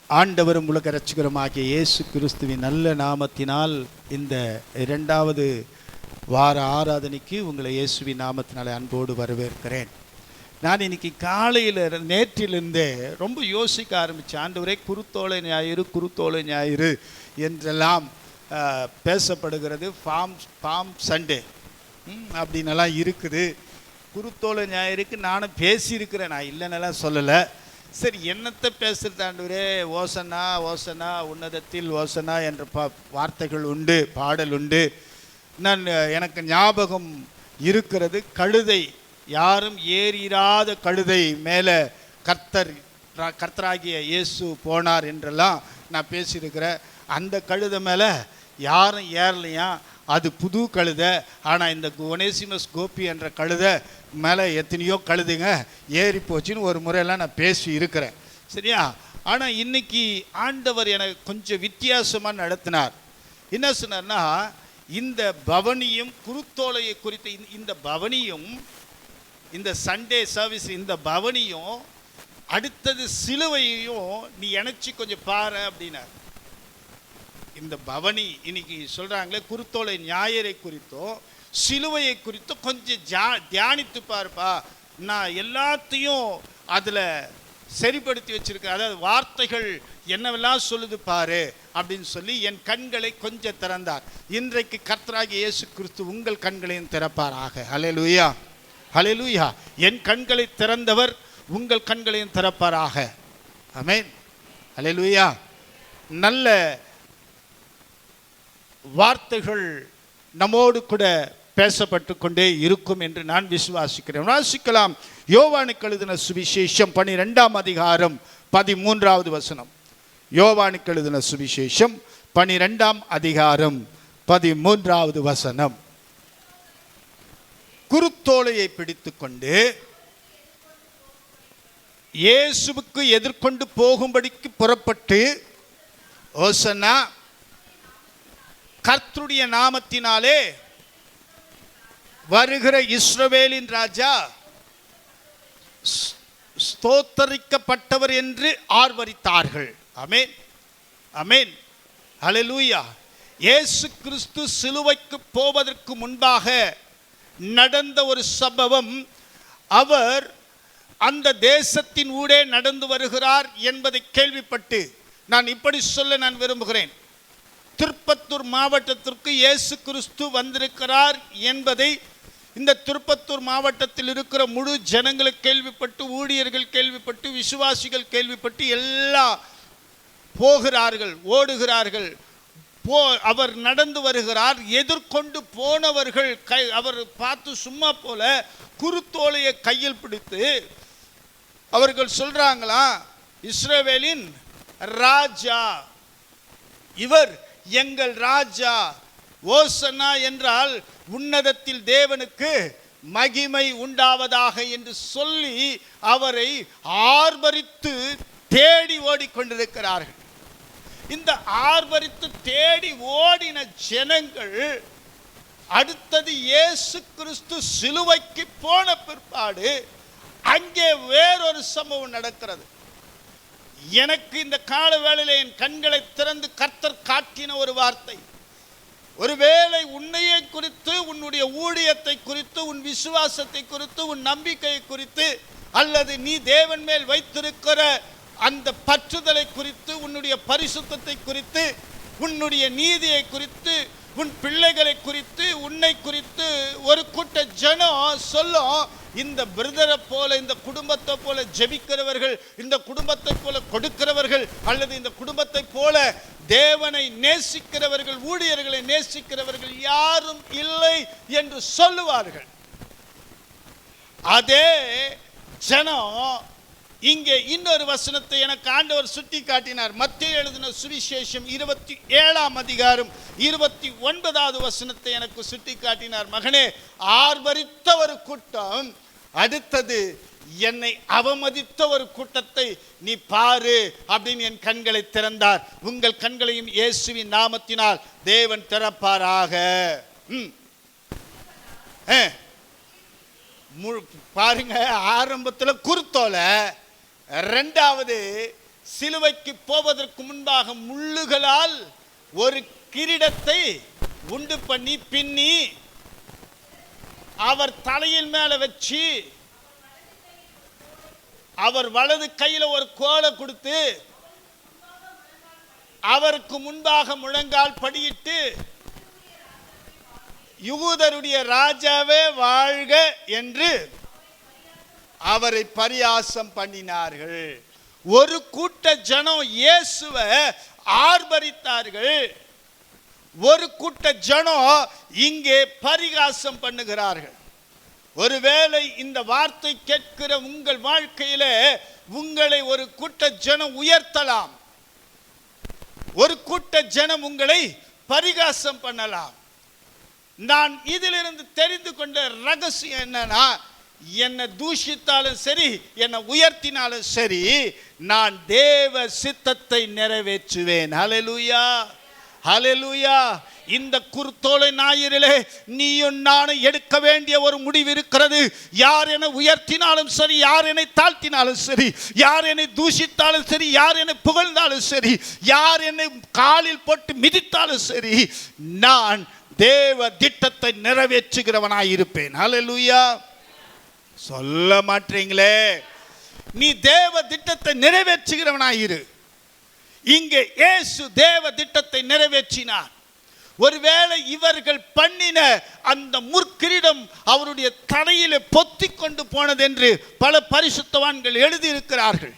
ஆண்டவரும் உலக இரட்சகருமாகிய இயேசு கிறிஸ்துவின் நல்ல நாமத்தினால் இந்த 2வது வார ஆராதனைக்கு உங்களை இயேசுவின் நாமத்தினாலே அன்போடு வரவேற்கிறேன். நான் இன்னைக்கு காலையில் நேற்றிலிருந்தே ரொம்ப யோசிக்க ஆரம்பித்தேன். ஆண்டவரே, குருத்தோலை ஞாயிறு என்றெல்லாம் பேசப்படுகிறது. பாம் சண்டே அப்படின்னெல்லாம் இருக்குது. குருத்தோலை ஞாயிறுக்கு நானும் பேசியிருக்கிறேன், நான் இல்லைன்னெல்லாம் சொல்லலை. சரி, என்னத்தை பேசுகிறது ஆண்டவரே? ஓசனா ஓசனா உன்னதத்தில் ஓசனா என்ற வார்த்தைகள் உண்டு, பாடல் உண்டு. எனக்கு ஞாபகம் இருக்கிறது, கழுதை, யாரும் ஏறிராத கழுதை மேலே கர்த்தராகிய இயேசு போனார் என்றெல்லாம் நான் பேசியிருக்கிறேன். அந்த கழுதை மேலே யாரும் ஏறலையா, அது புது கழுதை. ஆனால் இந்த ஒனேசிமஸ் கோபி என்ற கழுதை மேலே எத்தனையோ கழுதுங்க ஏறி போச்சுன்னு ஒரு முறையெல்லாம் நான் பேசி இருக்கிறேன், சரியா? ஆனால் இன்னைக்கு ஆண்டவர் எனக்கு கொஞ்சம் வித்தியாசமாக நடத்தினார். என்ன சொன்னார்னா, இந்த பவனியும் குருத்தோலையை குறித்து இந்த பவனியும், இந்த சண்டே சர்வீஸ், இந்த பவனியும் அடுத்தது சிலுவையையும் நீ இணைச்சி கொஞ்சம் பாரு அப்படின்னார். இந்த பவனி இன்னைக்கு சொல்கிறாங்களே, குருத்தோலை ஞாயிறை குறித்தோ சிலுவையை குறித்தோ கொஞ்சம் தியானித்து பாருப்பா. நான் எல்லாத்தையும் அதில் சரிப்படுத்தி வச்சிருக்கேன், அதாவது வார்த்தைகள் என்னவெல்லாம் சொல்லுது பாரு அப்படின்னு சொல்லி என் கண்களை கொஞ்சம் திறந்தார். இன்றைக்கு கர்த்தராகிய இயேசு கிறிஸ்து உங்கள் கண்களையும் திறப்பாராக. ஹல்லேலூயா, ஹல்லேலூயா. என் கண்களை திறந்தவர் உங்கள் கண்களையும் திறப்பாராக. ஆமென், ஹல்லேலூயா. நல்ல வார்த்தைகள் நம்மோடு கூட பேசப்பட்டு கொண்டே இருக்கும் என்று நான் விசுவாசிக்கிறேன். வாசிக்கலாம். யோவானுக்கு எழுதின சுவிசேஷம் 12ஆம் அதிகாரம் 13வது வசனம். யோவானுக்கு எழுதின சுவிசேஷம் 12ஆம் அதிகாரம் 13வது வசனம். குருத்தோலையை பிடித்து கொண்டு இயேசுவுக்கு எதிர்கொண்டு போகும்படிக்கு புறப்பட்டு, ஓசன்னா, கர்த்தருடைய நாமத்தினாலே வருகிற இஸ்ரவேலின் ராஜா ஸ்தோத்தரிக்கப்பட்டவர் என்று ஆர்வரித்தார்கள். ஆமென், ஆமென், ஹல்லேலூயா. இயேசு கிறிஸ்து சிலுவைக்கு போவதற்கு முன்பாக நடந்த ஒரு சம்பவம். அவர் அந்த தேசத்தின் ஊடே நடந்து வருகிறார் என்பதை கேள்விப்பட்டு, நான் இப்படி சொல்ல நான் விரும்புகிறேன், திருப்பத்தூர் மாவட்டத்திற்கு இயேசு கிறிஸ்து வந்திருக்கிறார் என்பதை இந்த திருப்பத்தூர் மாவட்டத்தில் இருக்கிற முழு ஜனங்கள் கேள்விப்பட்டு, ஊழியர்கள் கேள்விப்பட்டு, விசுவாசிகள் கேள்விப்பட்டு எல்லாம் போகிறார்கள், ஓடுகிறார்கள். அவர் நடந்து வருகிறார். எதிர்கொண்டு போனவர்கள் அவர் பார்த்து சும்மா போல குருத்தோலையை கையில் பிடித்து அவர்கள் சொல்றாங்களா, இஸ்ரவேலின் ராஜா இவர், எங்கள் ராஜா. ஓசன்னா என்றால் உன்னதத்தில் தேவனுக்கு மகிமை உண்டாவதாக என்று சொல்லி அவரை ஆர்ப்பரித்து தேடி ஓடிக்கொண்டிருக்கிறார்கள். இந்த ஆர்ப்பரித்து தேடி ஓடின ஜனங்கள் அடுத்தது இயேசு கிறிஸ்து சிலுவைக்கு போன பிற்பாடு அங்கே வேறொரு சம்பவம் நடக்கிறது. எனக்கு இந்த கால வேளையில் என் கண்களை திறந்து கர்த்தர் காட்டின ஒரு வார்த்தை, ஒருவேளை உன்னையை குறித்து, உன்னுடைய ஊழியத்தை குறித்து, உன் விசுவாசத்தை குறித்து, உன் நம்பிக்கையை குறித்து, அல்லது நீ தேவன் மேல் வைத்திருக்கிற அந்த பற்றுதலை குறித்து, உன்னுடைய பரிசுத்தத்தை குறித்து, உன்னுடைய நீதியை குறித்து, உன் பிள்ளைகளை குறித்து, உன்னை குறித்து ஒரு கூட்ட ஜனம் சொல்லும், இந்த பிரதரை போல, இந்த குடும்பத்தை போல ஜெபிக்கிறவர்கள், இந்த குடும்பத்தை போல கொடுக்கிறவர்கள், அல்லது இந்த குடும்பத்தை போல தேவனை நேசிக்கிறவர்கள், ஊழியர்களை நேசிக்கிறவர்கள் யாரும் இல்லை என்று சொல்லுவார்கள். அதே ஜனம் இங்கே இன்னொரு வசனத்தை எனக்கு ஆண்டவர் சுட்டி காட்டினார். மத்தேயு எழுதின சுவிசேஷம் 27ஆம் அதிகாரம் 29வது வசனத்தை எனக்கு சுட்டி காட்டினார். மகனே, ஆர்ப்பரித்த ஒரு கூட்டம், அடுத்தது என்னை அவமதித்த ஒரு கூட்டத்தை நீ பாரு அப்படின்னு என் கண்களை திறந்தார். உங்கள் கண்களையும் இயேசுவின் நாமத்தினால் தேவன் திறப்பாராக. பாருங்க, ஆரம்பத்தில் குருத்தோலை, ரெண்டாவது சிலுவைக்கு போவதற்கு முன்பாக முள்ளுகளால் ஒரு கிரீடத்தை உண்டு பண்ணி பின்னி அவர் தலையின் மேல வச்சு அவர் வலது கையில ஒரு கோலை கொடுத்து அவருக்கு முன்பாக முழங்கால் படியிட்டு யூதருடைய ராஜாவே வாழ்க என்று அவரை பரியாசம் பண்ணினார்கள். ஒரு கூட்ட ஜனம் இயேசுவை ஆர்ப்பரித்தார்கள். ஒரு கூட்ட ஜனம் இங்கே பரிகாசம் பண்ணுகிறார்கள். ஒருவேளை இந்த வார்த்தை கேட்கிற உங்கள் வாழ்க்கையில உங்களை ஒரு கூட்ட ஜனம் உயர்த்தலாம், ஒரு கூட்ட ஜனம் உங்களை பரிகாசம் பண்ணலாம். நான் இதிலிருந்து தெரிந்து கொண்ட ரகசியம் என்னன்னா, என்னை தூஷித்தாலும் சரி என்னை உயர்த்தினாலும் சரி நான் தேவ சித்தத்தை நிறைவேற்றுவேன். ஹல்லேலூயா, ஹல்லேலூயா. இந்த குருத்தோலை ஞாயிறிலே நீயும் நானும் எடுக்க வேண்டிய ஒரு முடிவு இருக்கிறது. யார் என்னை உயர்த்தினாலும் சரி, யார் என்னை தாழ்த்தினாலும் சரி, யார் என்னை தூஷித்தாலும் சரி, யார் என்னை புகழ்ந்தாலும் சரி, யார் என்னை காலில் போட்டு மிதித்தாலும் சரி, நான் தேவ திட்டத்தை நிறைவேற்றுகிறவனாய் இருப்பேன். ஹல்லேலூயா. சொல்ல மாட்டீங்களே. நீ தேவ திட்டத்தை நிறைவேற்றுகிறவனாயிரு. இங்கே இயேசு தேவ திட்டத்தை நிறைவேற்றினார். ஒருவேளை இவர்கள் பண்ணின அந்த முற்கிரீடம் அவருடைய தலையிலே பொத்தி கொண்டு போனது என்று பல பரிசுத்தவான்கள் எழுதியிருக்கிறார்கள்.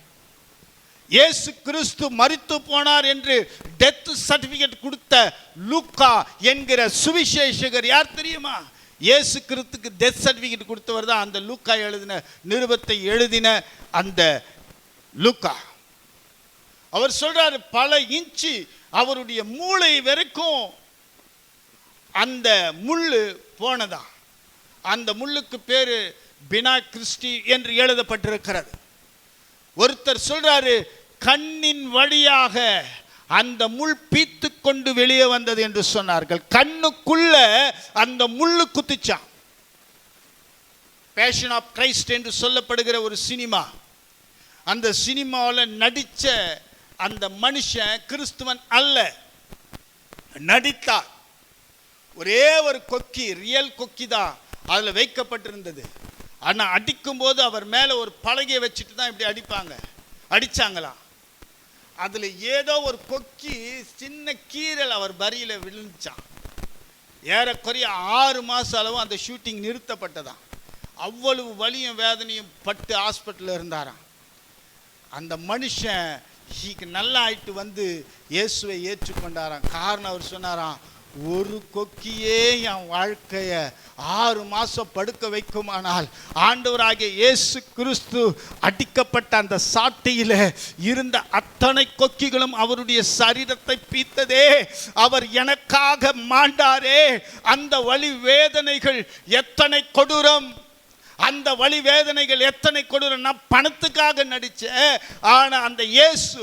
இயேசு கிறிஸ்து மரித்து போனார் என்று டெத் சர்டிபிகேட் கொடுத்த லூக்கா என்கிற சுவிசேஷகர் யார் தெரியுமா? இயேசு கிறிஸ்துக்கு டெத் சர்டிபிகேட் கொடுத்தவர் தான் அந்த லூக்கா எழுதின நிருபத்தை எழுதின அந்த லூக்கா. அவர் சொல்றாரு, பல இன்ச்சு அவருடைய மூளை வரைக்கும் அந்த முள்ளு போனதா. அந்த முள்ளுக்கு பேரு பினா கிறிஸ்டி என்று எழுதப்பட்டிருக்கிறது. ஒருத்தர் சொல்றாரு, கண்ணின் வழியாக அந்த முள் பீத்து கொண்டு வெளியே வந்தது என்று சொன்னார்கள். கண்ணுக்குள்ள அந்த முள்ளு குத்திச்சான். பேஷன் ஆஃப் கிரைஸ்ட் என்று சொல்லப்படுகிற ஒரு சினிமா, அந்த சினிமாவில் நடித்த அந்த மனுஷன் கிறிஸ்துவன் அல்ல, நடித்தார். ஒரே ஒரு கொக்கி, ரியல் கொக்கி தான் அதில் வைக்கப்பட்டிருந்தது. ஆனால் அடிக்கும்போது அவர் மேலே ஒரு பலகையை வச்சுட்டு தான் இப்படி அடித்தாங்களாம். அதில் ஏதோ ஒரு கொக்கி சின்ன கீரல் அவர் பரியில் விழுந்துச்சான். ஏறக்குறைய 6 மாதம் அளவு அந்த ஷூட்டிங் நிறுத்தப்பட்டதான். அவ்வளவு வலியும் வேதனையும் பட்டு ஹாஸ்பிட்டலில் இருந்தாராம். அந்த மனுஷன் நல்லா ஆயிட்டு வந்து இயேசுவை ஏற்றுக்கொண்டாராம். காரணம் அவர் சொன்னாராம், ஒரு கொக்கியே என் வாழ்க்கைய 6 மாதம் படுக்க வைக்குமானால் ஆண்டவராகிய இயேசு கிறிஸ்து அடிக்கப்பட்ட அந்த சாட்டையில இருந்த அத்தனை கொக்கிகளும் அவருடைய சரீரத்தை பீத்ததே. அவர் எனக்காக மாண்டாரே. அந்த வலி வேதனைகள் எத்தனை கொடூரம், அந்த வலி வேதனைகள் எத்தனை கொடூரம். நான் பணத்துக்காக நடிச்சேன், ஆனா அந்த இயேசு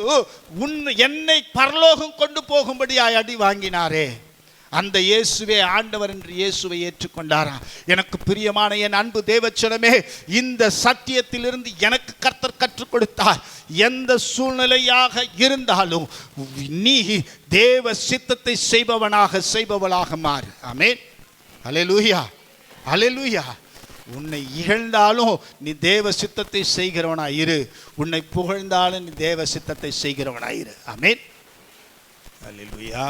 என்னை பரலோகம் கொண்டு போகும்படியாய் அடி வாங்கினாரே. அந்த இயேசுவே ஆண்டவர் என்று இயேசுவை ஏற்றுக்கொண்டாரா. எனக்கு பிரியமான என் அன்பு தேவச்சனமே, இந்த சத்தியத்திலிருந்து எனக்கு கர்த்தர் கற்றுக் கொடுத்தார். எந்த சூழ்நிலையாக இருந்தாலும் நீ தேவ சித்தத்தை செய்பவளாக மாறு. ஆமென், அல்லேலூயா, அல்லேலூயா. உன்னை இகழ்ந்தாலும் நீ தேவ சித்தத்தை செய்கிறவனாய் இரு, உன்னை புகழ்ந்தாலும் நீ தேவ சித்தத்தை செய்கிறவனாய் இரு. ஆமென், அல்லேலூயா.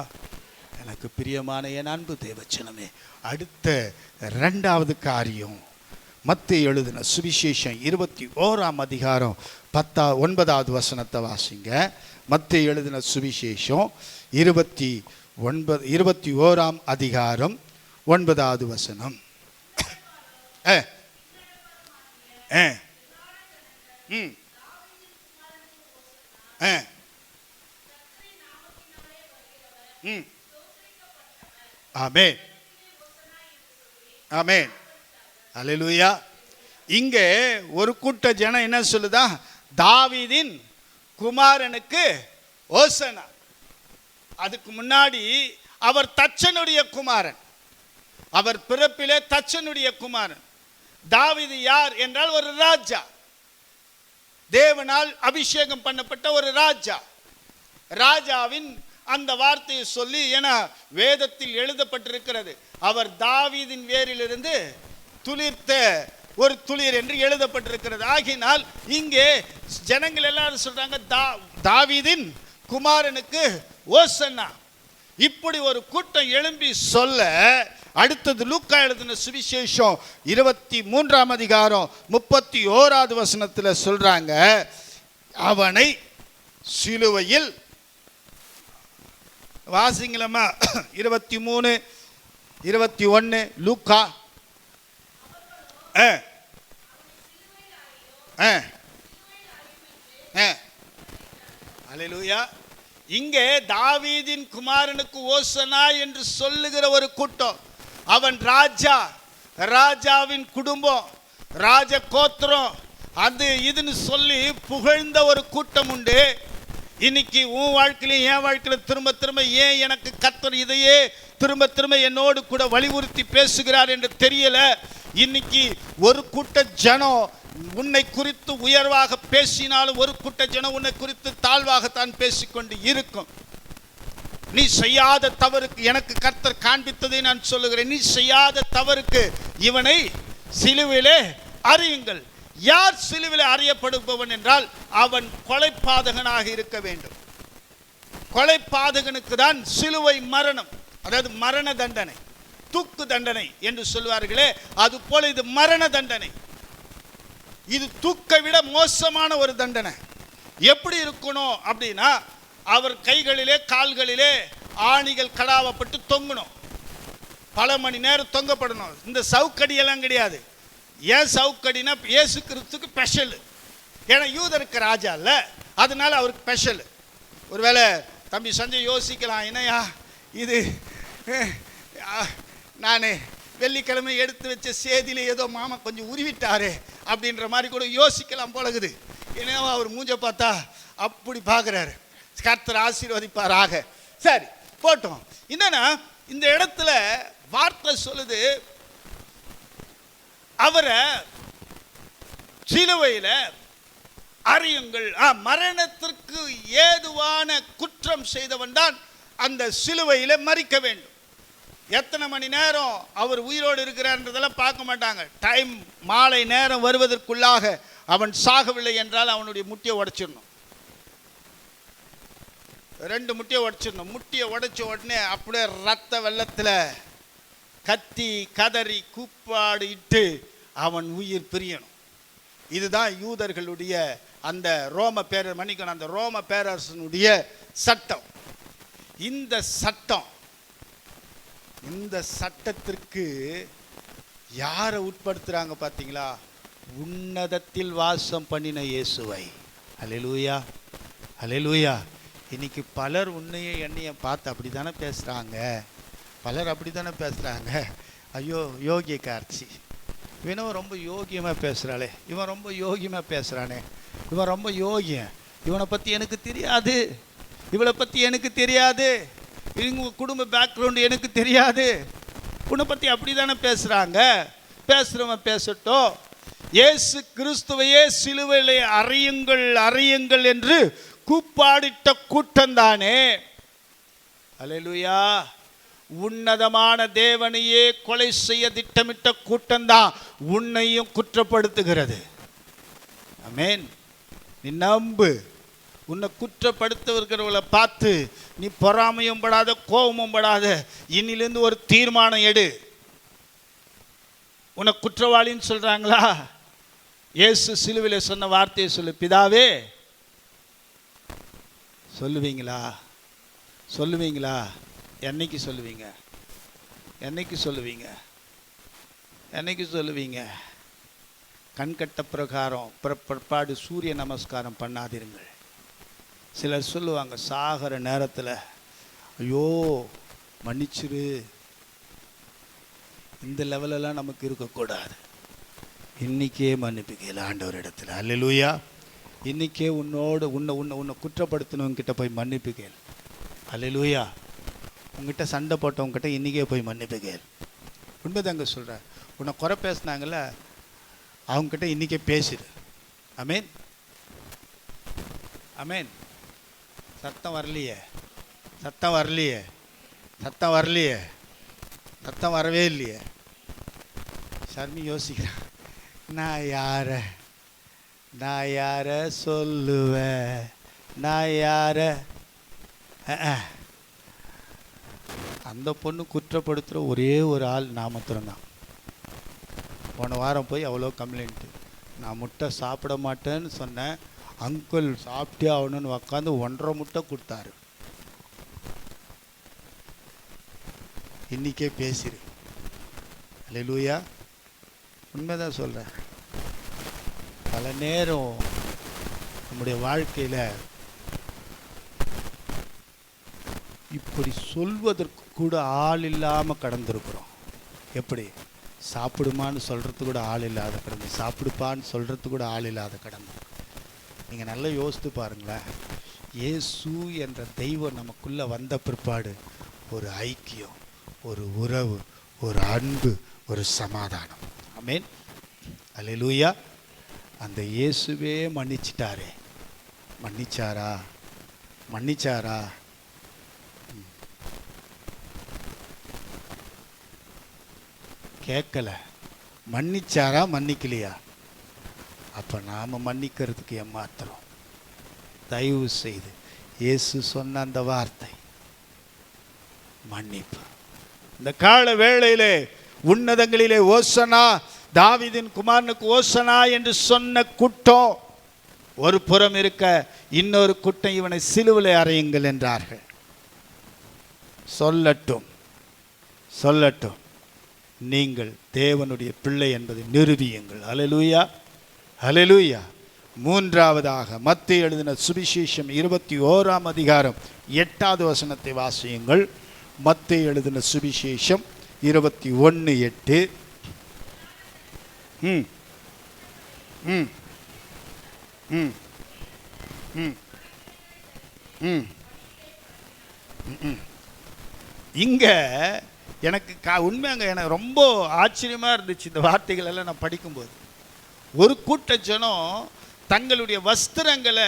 எனக்கு பிரியமான என் அன்பு தேவச்சனமே, அடுத்த 2வது காரியம், மத்தேயு எழுதின சுவிசேஷம் 21ஆம் அதிகாரம் 9வது வசனத்தை வாசிங்க. மத்தேயு எழுதின சுவிசேஷம் 21ஆம் அதிகாரம் 9வது வசனம். ஆமென், ஆமென், அல்லேலூயா. இங்கே ஒரு கூட்ட ஜனம் என்ன சொல்லுதா? தாவீதின் குமாரனுக்கு ஓசனா. அதுக்கு முன்னாடி அவர் தச்சனுடைய குமாரன், அவர் பிறப்பிலே தச்சனுடைய குமாரன். தாவீது யார் என்றால் ஒரு ராஜா. தேவனால் அபிஷேகம் பண்ணப்பட்ட ஒரு ராஜா. ராஜாவின் அந்த வார்த்தையை சொல்லி, என வேதத்தில் எழுதப்பட்டிருக்கிறது, அவர் தாவீதின் வேரிலிருந்து துளிர்த்த ஒரு துளிர் என்று எழுதப்பட்டிருக்கிறது. ஆகினால் இங்கே ஜனங்கள் எல்லாரும் சொல்றாங்க, தாவீதின் குமாரனுக்கு ஓசன்னா. இப்படி ஒரு கூட்டம் எழும்பி சொல்ல, அடுத்தது லூக்கா எழுதின சுவிசேஷம் 23ஆம் அதிகாரம் 31வது வசனத்தில் சொல்றாங்க, அவனை சிலுவையில், வாசிங்களம்மா 23 21 லூக்கா. அல்லேலூயா. இங்கே தாவீதின் குமாரனுக்கு ஓசனா என்று சொல்லுகிற ஒரு கூட்டம், அவன் ராஜா, ராஜாவின் குடும்பம், ராஜ கோத்திரம், அது இதுன்னு சொல்லி புகழ்ந்த ஒரு கூட்டம் உண்டு. இன்னைக்கு உன் வாழ்க்கையிலும் என் வாழ்க்கையிலும் திரும்ப திரும்ப ஏன் எனக்கு கர்த்தர் இதையே திரும்ப திரும்ப என்னோடு கூட வலியுறுத்தி பேசுகிறார் என்று தெரியல. இன்னைக்கு ஒரு கூட்ட ஜனம் உன்னை குறித்து உயர்வாக பேசினாலும் ஒரு கூட்ட ஜனம் உன்னை குறித்து தாழ்வாகத்தான் பேசிக்கொண்டு இருக்கும். நீ செய்யாத தவறுக்கு எனக்கு கர்த்தர் காண்பித்ததை நான் சொல்லுகிறேன். நீ செய்யாத தவறுக்கு இவனை சிலுவிலே அறையுங்கள். யார் சிலுவிலே அறையப்படுபவன் என்றால் அவன் கொலைபாதகனாக இருக்க வேண்டும். கொலைபாதகனுக்கு தான் சிலுவை மரணம், அதாவது மரண தண்டனை, தூக்கு தண்டனை என்று சொல்வார்களே, அது போல இது மரண தண்டனை. இது தூக்கை விட மோசமான ஒரு தண்டனை. எப்படி இருக்கணும் அப்படின்னா, அவர் கைகளிலே கால்களிலே ஆணிகள் கடாவப்பட்டு தொங்கணும், பல மணி நேரம் தொங்கப்படணும். இந்த சவுக்கடியெல்லாம் கிடையாது. ஏன் சவுக்கடினா இயேசு கிறிஸ்துக்கு ஸ்பெஷல். ஏன்னா யூதருக்கு ராஜா இல்ல, அதனால அவருக்கு ஸ்பெஷல். ஒருவேளை தம்பி சஞ்சய் யோசிக்கலாம், என்னையா இது நான் வெள்ளிக்கிழமை எடுத்து வச்ச சேதியில ஏதோ மாமா கொஞ்சம் உருவிட்டாரு அப்படின்ற மாதிரி கூட யோசிக்கலாம் போலகுது. ஏன்னா அவர் மூஞ்ச பார்த்தா அப்படி பார்க்குறாரு. கர்த்தர் ஆசீர்வதிப்பாராக. சரி போட்டோம். என்னன்னா இந்த இடத்துல வார்த்தை சொல்லுது, அவரை சிலுவையில் அறியுங்கள். மரணத்திற்கு ஏதுவான குற்றம் செய்தவன் தான் அந்த சிலுவையில் மரிக்க வேண்டும். எத்தனை மணி நேரம் அவர் உயிரோடு இருக்கிறார்ன்றதெல்லாம் பார்க்க மாட்டாங்க. டைம் மாலை நேரம் வருவதற்குள்ளாக அவன் சாகவில்லை என்றால் அவனுடைய முட்டியை உடைச்சிடணும். 2 முட்டியை உடைச்சிடணும். முட்டியை உடைச்ச உடனே அப்படியே ரத்த வெள்ளத்தில் கத்தி கதறி கூப்பாடு இட்டு அவன் உயிர் பிரியணும். இதுதான் யூதர்களுடைய அந்த ரோம பேரர் மன்னிக்கணும் அந்த ரோம பேரரசனுடைய சட்டம். இந்த சட்டத்திற்கு யாரை உட்படுத்துறாங்க பார்த்தீங்களா? உன்னதத்தில் வாசம் பண்ணின இயேசுவை. அல்லேலூயா, அல்லேலூயா. இன்னைக்கு பலர் உன்னைய என்னைய பார்த்து அப்படி தானே பேசுகிறாங்க. பலர் அப்படி தானே பேசுகிறாங்க. ஐயோ யோகிய காட்சி, இவனும் ரொம்ப யோகியமாக பேசுகிறாளே, இவன் ரொம்ப யோகியமாக பேசுகிறானே, இவன் ரொம்ப யோகியன், இவனை பற்றி எனக்கு தெரியாது, இவளை பற்றி எனக்கு தெரியாது, இவங்க குடும்ப பேக்ரவுண்டு எனக்கு தெரியாது, உன்னை பற்றி அப்படி தானே பேசுகிறாங்க. பேசுகிறவன் பேசட்டும். இயேசு கிறிஸ்துவையே சிலுவையிலே அறியுங்கள் அறியுங்கள் என்று கூப்பாடிட்ட கூட்டம்தானே. அல்லேலூயா. உன்னதமான தேவனையே கொலை செய்ய திட்டமிட்ட கூட்டம்தான் உன்னையும் குற்றப்படுத்துகிறது. ஆமென். நீ நம்பு. உன்னை குற்றப்படுத்துகிறவர்களை பார்த்து நீ பொறாமையும் படாத, கோபமும் படாத. இன்னிலிருந்து ஒரு தீர்மானம் எடு. உன்னை குற்றவாளின்னு சொல்றாங்களா? இயேசு சிலுவையில் சொன்ன வார்த்தையை சொல்லு. பிதாவே, சொல்லுவீங்களா? சொல்லுவீங்களா? என்னைக்கு சொல்லுவீங்க? என்னைக்கு சொல்லுவீங்க? என்னைக்கு சொல்லுவீங்க? கண்கட்ட பிரகாரம் பிற்பாடு சூரிய நமஸ்காரம் பண்ணாதிருங்கள். சிலர் சொல்லுவாங்க சாகிற நேரத்தில், ஐயோ மன்னிச்சிரு. இந்த லெவலெல்லாம் நமக்கு இருக்கக்கூடாது. இன்னைக்கே மன்னிப்பு கேளு ஆண்டவர் இடத்துல. அல்லேலூயா. இன்னைக்கே உன்னை குற்றப்படுத்தினவங்கிட்ட போய் மன்னிப்பு கேள். அல்லேலூயா. உங்ககிட்ட சண்டை போட்டவங்ககிட்ட இன்றைக்கே போய் மன்னிப்பு கேள். உண்மைதாங்க சொல்கிறேன். உன்னை குறை பேசினாங்கல்ல, அவங்ககிட்ட இன்றைக்கே பேசிடு. ஆமென். ஆமென். சத்தம் வரலையே, சத்தம் வரலையே, சத்தம் வரலையே, சத்தம் வரவே இல்லையே. ஷர்மி யோசிக்கிறேன், நான் யார சொல்லுவேன், நான் யார. அந்த பொண்ணு குற்றப்படுத்துகிற ஒரே ஒரு ஆள் நான் மாத்திரம்தான். போன வாரம் போய் அவ்வளோ கம்ப்ளைண்ட்டு. நான் முட்டை சாப்பிட மாட்டேன்னு சொன்னேன். அங்கிள் சாப்பிட்டே ஆகணும்னு உக்காந்து 1.5 முட்டை கொடுத்தாரு. இன்னைக்கே பேசிரு. அல்லேலூயா. உண்மைதான் சொல்கிறேன். பல நேரம் நம்முடைய வாழ்க்கையில் இப்படி சொல்வதற்கு கூட ஆள் இல்லாமல் கடந்திருக்கிறோம். எப்படி? சாப்பிடுமான்னு சொல்கிறதுக்கு கூட ஆள் இல்லாத கடந்து, சாப்பிடுப்பான்னு சொல்கிறதுக்கு கூட ஆள் இல்லாத கடந்து. நீங்கள் நல்லா யோசித்து பாருங்களேன். இயேசு என்ற தெய்வம் நமக்குள்ளே வந்த பிற்பாடு ஒரு ஐக்கியம், ஒரு உறவு, ஒரு அன்பு, ஒரு சமாதானம். ஆமென். அல்லேலூயா. அந்த இயேசுவே மன்னிச்சிட்டாரே. மன்னிச்சாரா? மன்னிச்சாரா? கேட்கல. மன்னிச்சாரா மன்னிக்கலையா? அப்போ நாம் மன்னிக்கிறதுக்கு ஏமாத்திரம். தயவு செய்து இயேசு சொன்ன அந்த வார்த்தை மன்னிப்பு. இந்த கால வேளையிலே உன்னதங்களிலே ஓசனா, தாவீதின் குமாரனுக்கு ஓசனா என்று சொன்ன கூட்டம் ஒரு புறம் இருக்க, இன்னொரு கூட்டம் இவனை சிலுவிலே அறையுங்கள் என்றார்கள். சொல்லட்டும், சொல்லட்டும். நீங்கள் தேவனுடைய பிள்ளை என்பதை நிரூபியுங்கள். அல்லேலூயா, அல்லேலூயா. மூன்றாவதாக மத்தேயு எழுதின சுவிசேஷம் 21ஆம் அதிகாரம் 8வது வசனத்தை வாசியுங்கள். மத்தேயு எழுதின சுவிசேஷம் 21:8. ம் ம் ம் ம் ம் ம் இங்கே எனக்கு உண்மையாங்க எனக்கு ரொம்ப ஆச்சரியமாக இருந்துச்சு இந்த வார்த்தைகள் எல்லாம் நான் படிக்கும்போது. ஒரு கூட்ட ஜனம் தங்களுடைய வஸ்திரங்களை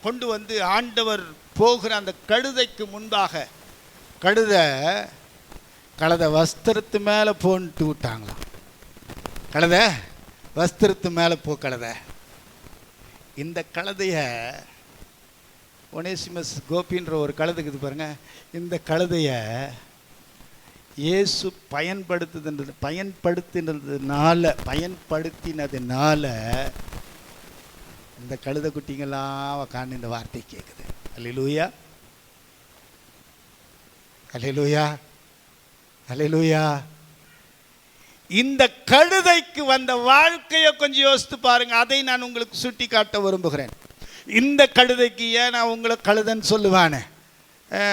கொண்டு வந்து ஆண்டவர் போகிற அந்த கழுதைக்கு முன்பாக கழுதை வஸ்திரத்து மேலே போன்ட்டு விட்டாங்களாம். கழுதை வஸ்திரத்து மேலே கழுதை. இந்த கழுதைய ஒனேசிமஸ் கோபின்ற ஒரு கழுதைக்கு இது பாருங்க. இந்த கழுதைய இயேசு பயன்படுத்தினதுனால இந்த கழுதை குட்டிங்கெல்லாம் உக்காந்து இந்த வார்த்தை கேட்குது. அல்லேலூயா, அல்லேலூயா, அல்லேலூயா. இந்த கழுதைக்கு வந்த வாழ்க்கையை கொஞ்சம் யோசித்து பாருங்க. அதை நான் உங்களுக்கு சுட்டி காட்ட விரும்புகிறேன். இந்த கழுதைக்கு ஏன் நான் உங்களை கழுதைன்னு சொல்லுவானே.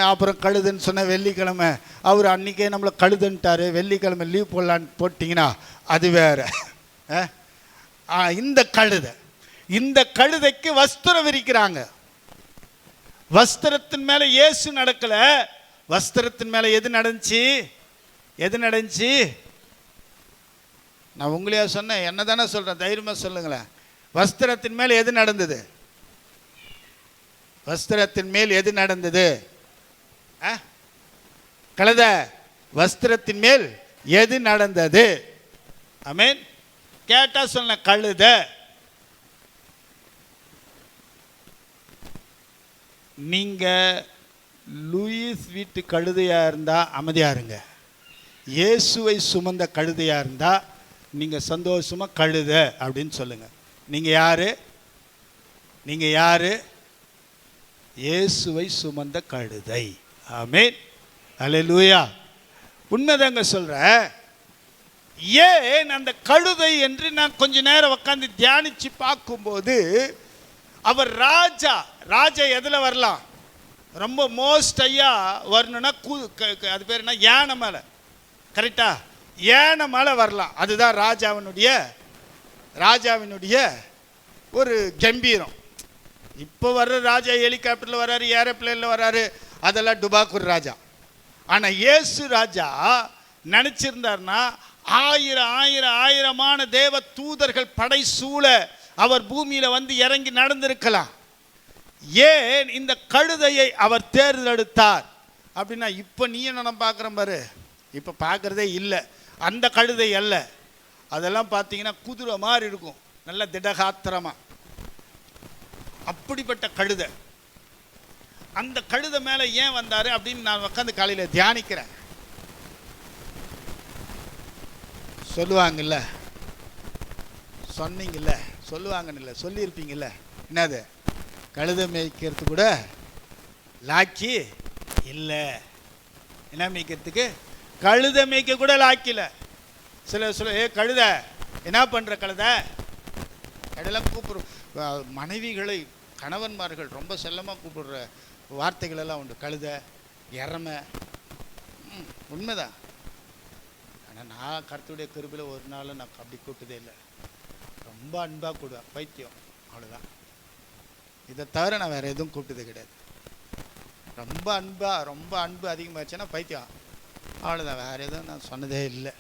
அப்புறம் கழுதுன்னு சொன்ன வெள்ளிக்கிழமை அவர் அன்றைக்கே நம்மளை கழுதுன்ட்டார், வெள்ளிக்கிழமை லீவ் போடலான்னு போட்டிங்கன்னா அது வேறு. இந்த கழுதைக்கு வஸ்திரம் விரிக்கிறாங்க. வஸ்திரத்தின் மேலே இயேசு நடக்கலை. வஸ்திரத்தின் மேலே எது நடந்துச்சு? நான் உங்களையா சொன்னேன்? என்ன தானே சொல்கிறேன், தைரியமாக சொல்லுங்களேன். வஸ்திரத்தின் மேலே எது நடந்தது? வஸ்திரத்தின் மேல் எது நடந்தது? கழுதை வஸ்திரத்தின் மேல் எது நடந்தது? ஆமென். கேட்டா சொன்ன கழுதை. நீங்க லூயிஸ் வீட்டு கழுதையா இருந்தா அமைதியா இருங்க. இயேசுவை சுமந்த கழுதையா இருந்தா நீங்க சந்தோஷமா கழுதை அப்படின்னு சொல்லுங்க. நீங்க யாரு? இயேசுவை சுமந்த கழுதை. ஆமென். அல்லேலூயா. உண்மைதாங்க சொல்றேன். ஏன் அந்த கழுதை என்று நான் கொஞ்ச நேரம் உட்காந்து தியானிச்சு பார்க்கும்போது, அவர் ராஜா எதில் வரலாம்? ரொம்ப மோஸ்ட் ஐயா வரணும்னா அது பேர் என்ன, யானை மேலே. கரெக்டா? யானை மேலே வரலாம். அதுதான் ராஜாவினுடைய ஒரு கம்பீரம். இப்போ வர்ற ராஜா ஹெலிகாப்டரில் வர்றாரு, ஏரோப்ளேனில் வர்றாரு, அதெல்லாம் டுபாக்கூர் ராஜா. ஆனால் இயேசு ராஜா நினச்சிருந்தார்னா ஆயிரமான தேவ தூதர்கள் படை சூழ அவர் பூமியில் வந்து இறங்கி நடந்திருக்கலாம். ஏன் இந்த கழுதையை அவர் தேர்ந்தெடுத்தார் அப்படின்னா, இப்போ நீ என்ன பார்க்குற பாரு, இப்போ பார்க்குறதே இல்லை. அந்த கழுதை அல்ல, அதெல்லாம் பார்த்தீங்கன்னா குதிரை மாதிரி இருக்கும், நல்ல திடகாத்திரமாக. அப்படிப்பட்ட கழுதை. அந்த கழுதை மேலே ஏன் வந்தார் அப்படின்னு நான் உட்காந்து காலையில் தியானிக்கிறேன். சொல்லுவாங்கல்ல, சொன்னீங்கல்ல, சொல்லுவாங்கன்னு சொல்லியிருப்பீங்கல்ல, என்னது கழுதை மேய்க்கிறது கூட லாக்கி இல்லை. என்ன மேய்க்கிறதுக்கு? கழுதை மேய்க்க கூட லாக்கில. சில ஏ கழுதை என்ன பண்ணுற கழுதை கடலாம் கூப்பிடுற மனைவிகளை கணவன்மார்கள் ரொம்ப செல்லமாக கூப்பிடுற வார்த்தைகள் எல்லாம் உண்டு. கழுதை, இறமை. உண்மைதான். ஆனால் நான் கர்த்தருடைய கிருபையில் ஒரு நாளும் நான் அப்படி கூப்பிட்டதே இல்லை. ரொம்ப அன்பாக கூடுவேன், பைத்தியம், அவ்வளோதான். இதை தவிர நான் வேறு எதுவும் கூப்பிட்டது கிடையாது. ரொம்ப அன்பு அதிகமாகிடுச்சுன்னா பைத்தியம், அவ்வளோதான். வேறு எதுவும் நான் சொன்னதே இல்லை.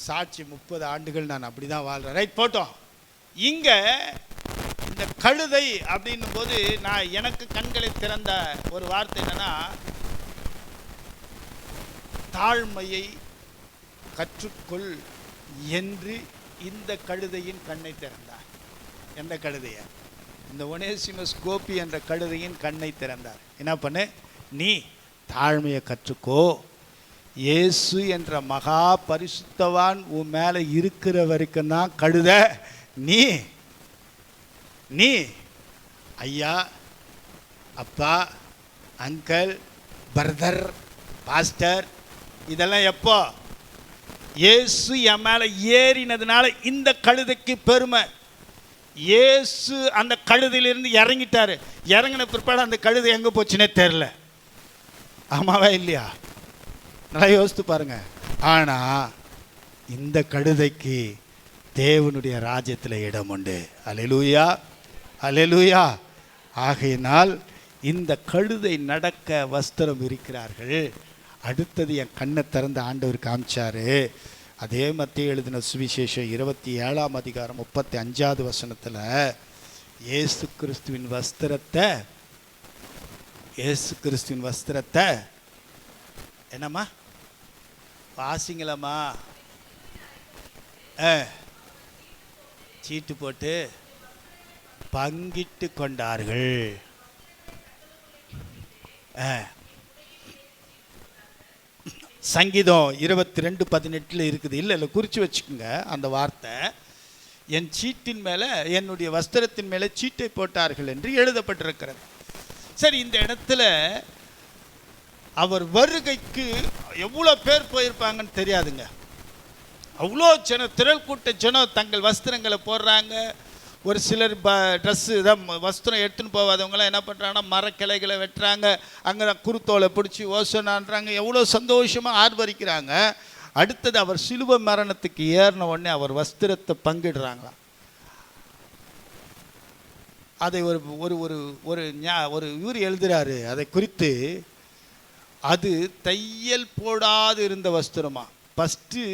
சாட்சி 30 ஆண்டுகள் நான் அப்படி தான் வாழ்கிறேன். ரைட், போட்டோம். இங்கே இந்த கழுதை அப்படின்னும் போது நான் எனக்கு கண்களை திறந்த ஒரு வார்த்தை என்னன்னா, தாழ்மையை கற்றுக்கொள் என்று இந்த கழுதையின் கண்ணை திறந்தார். எந்த கழுதைய? இந்த ஒனேசிமஸ் கோபி என்ற கழுதையின் கண்ணை திறந்தார். என்ன பண்ணு, நீ தாழ்மையை கற்றுக்கோ. இயேசு என்ற மகா பரிசுத்தவான் உன் மேலே இருக்கிற வரைக்கும் தான் கழுத. நீ ஐயா, அப்பா, அங்கிள், பிரதர், பாஸ்டர், இதெல்லாம் எப்போ இயேசு என் மேலே ஏறினதுனால இந்த கழுதைக்கு பெருமை. இயேசு அந்த கழுதையிலிருந்து இறங்கிட்டாரு. இறங்கின பிற்பாடு அந்த கழுதை எங்கே போச்சுன்னே தெரில. ஆமாவா இல்லையா? நல்லா யோசித்து பாருங்க. ஆனால் இந்த கழுதைக்கு தேவனுடைய ராஜ்யத்தில் இடம் உண்டு. அல்லேலூயா, அல்லேலூயா. ஆகையினால் இந்த கழுதை நடக்க வஸ்திரம் இருக்கிறார்கள். அடுத்தது என் கண்ணை திறந்த ஆண்டவர் காமிச்சாரு. அதே மத்திய எழுதின சுவிசேஷம் 27ஆம் அதிகாரம் 35வது வசனத்தில் இயேசு கிறிஸ்துவின் வஸ்திரத்தை என்னம்மா வாசிங்களம்மா, சீட்டு போட்டு பங்கிட்டு கொண்டார்கள். சங்கீதம் 22:18 இருக்குது. இல்லை குறித்து வச்சுக்கோங்க அந்த வார்த்தை. என் சீட்டின் மேலே, என்னுடைய வஸ்திரத்தின் மேலே சீட்டை போட்டார்கள் என்று எழுதப்பட்டிருக்கிறது. சரி, இந்த இடத்துல அவர் வருகைக்கு எவ்வளோ பேர் போயிருப்பாங்கன்னு தெரியாதுங்க. அவ்வளோ ஜனம், திரள் கூட்ட ஜனம் தங்கள் வஸ்திரங்களை போடுறாங்க. ஒரு சிலர் ட்ரெஸ்ஸு தான் வஸ்திரம் எடுத்துன்னு போகாதவங்களாம் என்ன பண்ணுறாங்கன்னா மரக்கிளைகளை வெட்டுறாங்க, அங்கே குருத்தோலை பிடிச்சி ஓசனான்றாங்க. எவ்வளோ சந்தோஷமாக ஆர்ப்பரிக்கிறாங்க. அடுத்தது அவர் சிலுவை மரணத்துக்கு ஏறின உடனே அவர் வஸ்திரத்தை பங்கிடுறாங்களாம். அதை ஒரு ஒரு ஒரு ஒரு இவர் எழுதுகிறாரு அதை குறித்து. அது தையல் போடாது இருந்த வஸ்திரமா. ஃபஸ்ட்டு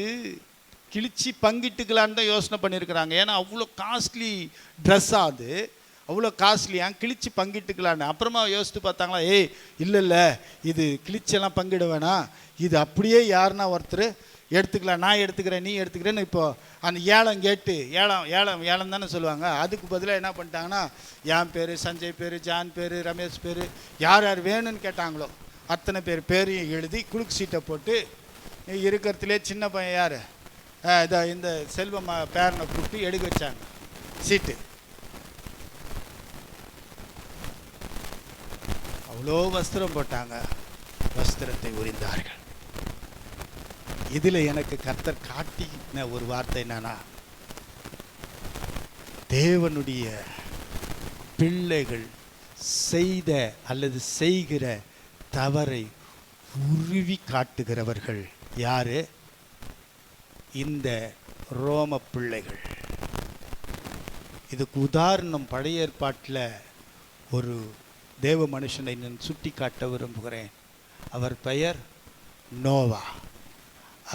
கிழிச்சு பங்கிட்டுக்கலான்னு தான் யோசனை பண்ணியிருக்கிறாங்க. ஏன்னா அவ்வளோ காஸ்ட்லி ட்ரெஸ்ஸாக, அது அவ்வளோ காஸ்ட்லியாக கிழிச்சு பங்கிட்டுக்கலான்னு. அப்புறமா யோசித்து பார்த்தாங்களா, இல்லை இது கிழிச்செல்லாம் பங்கிட வேணாம், இது அப்படியே யாருன்னா ஒருத்தர் எடுத்துக்கலாம், நான் எடுத்துக்கிறேன், நீ எடுத்துக்கிறேன்னு. இப்போது அந்த ஏலம் கேட்டு, ஏலம் தானே சொல்லுவாங்க. அதுக்கு பதிலாக என்ன பண்ணிட்டாங்கன்னா, என் பேர், சஞ்சய் பேர், ஜான் பேர், ரமேஷ் பேர், யார் யார் வேணும்னு கேட்டாங்களோ அத்தனை பேரையும் எழுதி குலுக்கு சீட்டை போட்டு, இருக்கிறதுலே சின்ன பையன் யார், இந்த செல்வம் பேரனை கூப்பிட்டு எடுக்க வச்சாங்க சீட்டு. அவ்வளோ வஸ்திரம் போட்டாங்க, வஸ்திரத்தை உரிந்தார்கள். இதில் எனக்கு கர்த்தர் காட்டின ஒரு வார்த்தை என்னன்னா, தேவனுடைய பிள்ளைகள் செய்த அல்லது செய்கிற தவறை உருவி காட்டுகிறவர்கள் யாரு? இந்த ரோம பிள்ளைகள். இதுக்கு உதாரணம் பழைய ஏற்பாட்டில் ஒரு தேவ மனுஷனை நான் சுட்டி காட்ட விரும்புகிறேன். அவர் பெயர் நோவா.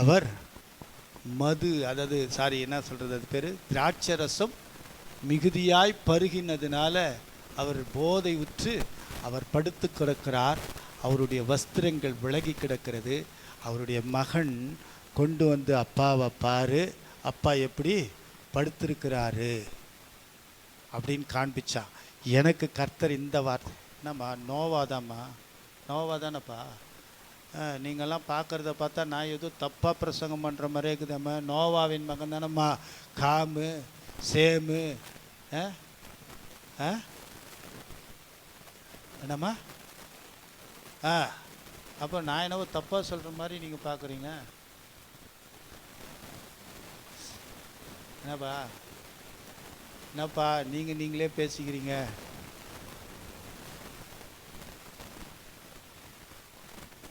அவர் என்ன சொல்கிறது, அது பேர் திராட்சரசம் மிகுதியாய் பருகினதுனால அவர் போதை உற்று அவர் படுத்து கிடக்கிறார். அவருடைய வஸ்திரங்கள் விலகி கிடக்கிறது. அவருடைய மகன் கொண்டு வந்து அப்பாவை பாரு, அப்பா எப்படி படுத்திருக்கிறாரு அப்படின்னு காண்பிச்சான். எனக்கு கர்த்தர் இந்த வார்த்தை, என்னம்மா நோவாதாம்மா, நோவாதானப்பா, நீங்கள்லாம் பார்க்குறத பார்த்தா நான் எதுவும் தப்பாக பிரசங்கம் பண்ணுற மாதிரி இருக்குதம்மா. நோவாவின் மகன் தானம்மா காமு சேமு. என்னம்மா? அப்போ நான் என்னவோ தப்பாக சொல்கிற மாதிரி நீங்கள் பார்க்குறீங்க. என்னப்பா நீங்களே பேசிக்கிறீங்க.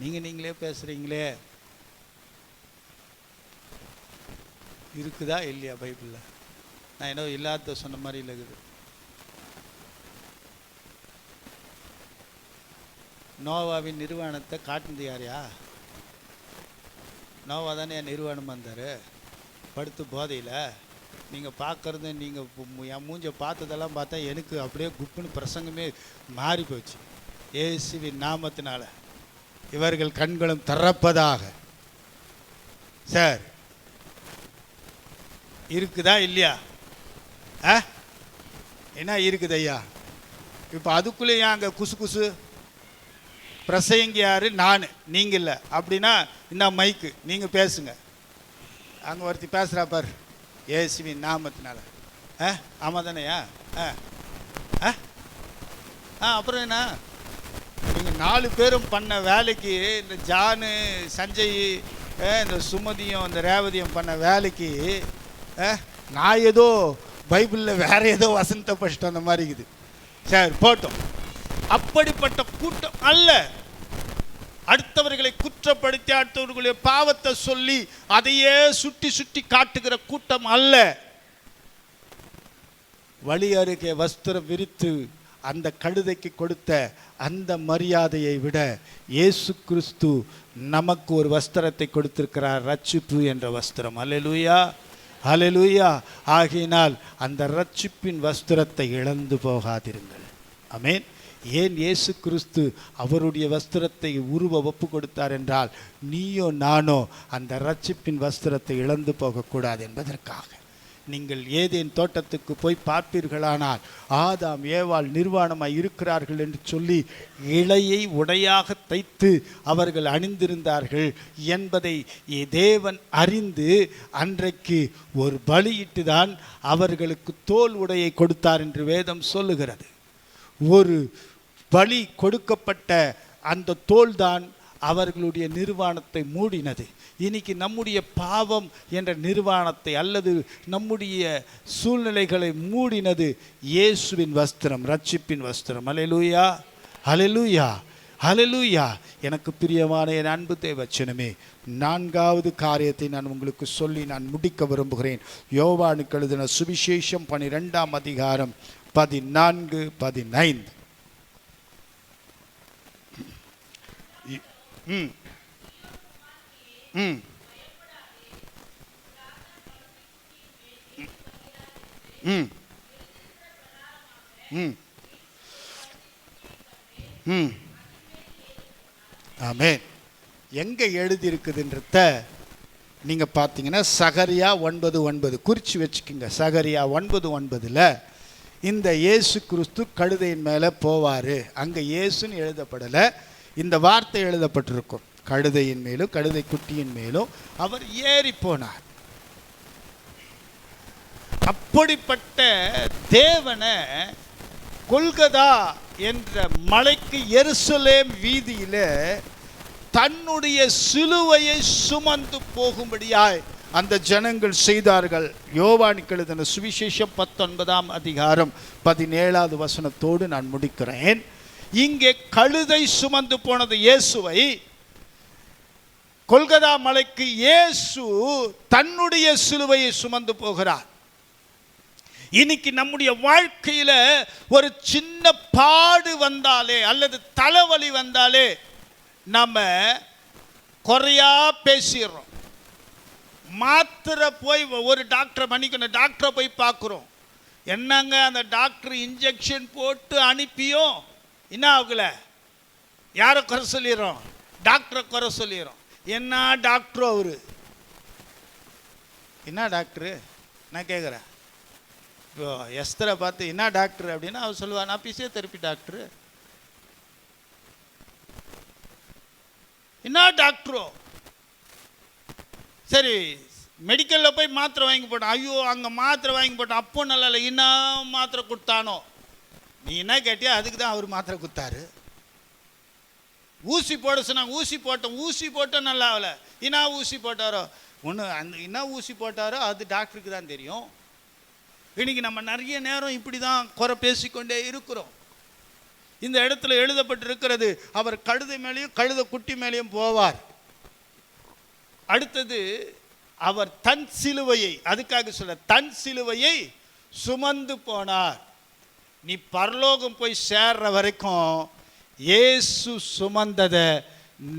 நீங்களே பேசுகிறீங்களே. இருக்குதா இல்லையா பைபிளில்? நான் என்னவோ இல்லாத சொன்ன மாதிரி இருக்குது. நோவாவின் நிர்வாணத்தை காட்டுனது யாரையா? நோவா தானே என் நிர்வாணம் வந்தார் படுத்து போதையில். நீங்கள் பார்க்குறது, நீங்கள் என் மூஞ்சை பார்த்ததெல்லாம் பார்த்தா எனக்கு அப்படியே குப்புன்னு பிரசங்கமே மாறி போச்சு. இயேசுவின் நாமத்தினால இவர்கள் கண்களும் திறப்பதாக. சார் இருக்குதா இல்லையா? என்ன இருக்குது ஐயா? இப்போ அதுக்குள்ளே ஏன் அங்கே குசு குசு? பிரசங்க யாரு? நான், நீங்கள் இல்லை. அப்படின்னா என்ன மைக்கு நீங்கள் பேசுங்க. அங்கே ஒருத்தி பேசுகிறா பார், இயேசுவின் நாமத்தினால. ஆமாம் தானேயா? அப்புறம் என்ன? நீங்கள் 4 பேரும் பண்ண வேலைக்கு, இந்த ஜானு சஞ்சய் இந்த சுமதியும் இந்த ரேவதியும் பண்ண வேலைக்கு நான் ஏதோ பைபிளில் வேற ஏதோ வசனத்தை படிச்சுட்டு அந்த மாதிரி இருக்குது. சரி போட்டோம். அப்படிப்பட்ட கூட்டம் அல்ல. அடுத்தவர்களை குற்றப்படுத்தி அடுத்தவர்களுடைய பாவத்தை சொல்லி அதையே சுட்டி சுட்டி காட்டுகிற கூட்டம் அல்ல. வழி அருகே வஸ்திரம் விரித்து அந்த கழுதைக்கு கொடுத்த அந்த மரியாதையை விட இயேசு கிறிஸ்து நமக்கு ஒரு வஸ்திரத்தை கொடுத்திருக்கிறார், ரட்சிப்பு என்ற வஸ்திரம். அல்லேலூயா, அல்லேலூயா. ஆகையினால் அந்த ரட்சிப்பின் வஸ்திரத்தை இழந்து போகாதிருங்கள். ஆமென். ஏன் இயேசு கிறிஸ்து அவருடைய வஸ்திரத்தை உருவ ஒப்பு கொடுத்தார் என்றால், நீயோ நானோ அந்த ரட்சிப்பின் வஸ்திரத்தை இழந்து போகக்கூடாது என்பதற்காக. நீங்கள் ஏதேன் தோட்டத்துக்கு போய் பார்ப்பீர்களானால் ஆதாம் ஏவாள் நிர்வாணமாய் இருக்கிறார்கள் என்று சொல்லி இலையை உடையாக தைத்து அவர்கள் அணிந்திருந்தார்கள் என்பதை தேவன் அறிந்து அன்றைக்கு ஒரு பலியிட்டு தான் அவர்களுக்கு தோல் உடையை கொடுத்தார் என்று வேதம் சொல்லுகிறது. ஒரு பலி கொடுக்கப்பட்ட அந்த தோல்தான் அவர்களுடைய நிர்வாணத்தை மூடினது. இன்னைக்கு நம்முடைய பாவம் என்ற நிர்வாணத்தை அல்லது நம்முடைய சூழ்நிலைகளை மூடினது இயேசுவின் வஸ்திரம், ரட்சிப்பின் வஸ்திரம். அல்லேலூயா, அல்லேலூயா, அல்லேலூயா. எனக்கு பிரியமான என் அன்பு தேவச்சனமே, 4வது காரியத்தை நான் உங்களுக்கு சொல்லி நான் முடிக்க விரும்புகிறேன். யோவானுக்கு எழுதின சுவிசேஷம் 12ஆம் அதிகாரம் 14, 15. ஆமென். எங்க எழுதி இருக்குதுன்றத நீங்க பார்த்தீங்கன்னா சகரியா 9:9 குறிச்சு வச்சுக்கோங்க. சகரியா 9:9 இந்த இயேசு கிறிஸ்து கழுதையின் மேலே போவார். அங்கே இயேசுன்னு எழுதப்படலை, இந்த வார்த்தை எழுதப்பட்டிருக்கும். கழுதையின் மேலும் கழுதை குட்டியின் மேலும் அவர் ஏறி போனார். அப்படிப்பட்ட தேவனை கொல்கதா என்ற மலைக்கு எருசலேம் வீதியில தன்னுடைய சிலுவையை சுமந்து போகும்படியாய் அந்த ஜனங்கள் செய்தார்கள். யோவானுக்கு எழுதின சுவிசேஷம் 19ஆம் அதிகாரம் 17வது வசனத்தோடு நான் முடிக்கிறேன். இங்கே கழுதை சுமந்து போனது இயேசுவை, கொல்கதா மலைக்கு இயேசு தன்னுடைய சிலுவையை சுமந்து போகிறார். இன்னைக்கு நம்முடைய வாழ்க்கையில ஒரு சின்ன பாடு வந்தாலே அல்லது தலைவலி வந்தாலே நம்ம குறையா பேசிடுறோம். மாத்திரை போய் ஒரு டாக்டரை மன்னிக்கணும், டாக்டரை போய் பார்க்குறோம். என்னங்க அந்த டாக்டர் இன்ஜெக்ஷன் போட்டு அனுப்பியும் என்ன ஆகல? யாரை குறை சொல்லிடுறோம்? டாக்டரை குறை சொல்லிடுறோம். என்ன டாக்டரோ அவரு? என்ன டாக்டரு நான் கேட்குறேன். இப்போ எஸ்தரை பார்த்து என்ன டாக்டர் அப்படின்னா அவர் சொல்லுவா, நான் பிசியோதெரப்பி டாக்டரு. என்ன டாக்டரோ? சரி, மெடிக்கலில் போய் மாத்திரை வாங்கி போட்டான். ஐயோ, அங்கே மாத்திரை வாங்கி போட்டான், அப்போ நல்லா இல்லை, என்ன மாத்திரை கொடுத்தானோ? நீ என்ன கேட்டியா? அதுக்கு தான் அவர் மாத்திரை கொடுத்தாரு. ஊசி போட சொன்னாங்க, ஊசி போட்டோம், ஊசி போட்டோம் நல்லா ஆகலை. என்ன ஊசி போட்டாரோ? ஒன்று அந்த என்ன ஊசி போட்டாரோ அது டாக்டருக்கு தான் தெரியும். இன்னைக்கு நம்ம நிறைய நேரம் இப்படி தான் குறை பேசிக்கொண்டே இருக்கிறோம். இந்த இடத்துல எழுதப்பட்டிருக்கிறது, அவர் கழுதை மேலேயும் கழுதை குட்டி மேலேயும் போவார். அடுத்தது, அவர் தன் சிலுவையை, அதுக்காக சொல்ல, தன் சிலுவையை சுமந்து போனார். நீ பரலோகம் போய் சேர்ற வரைக்கும் இயேசு சுமந்ததை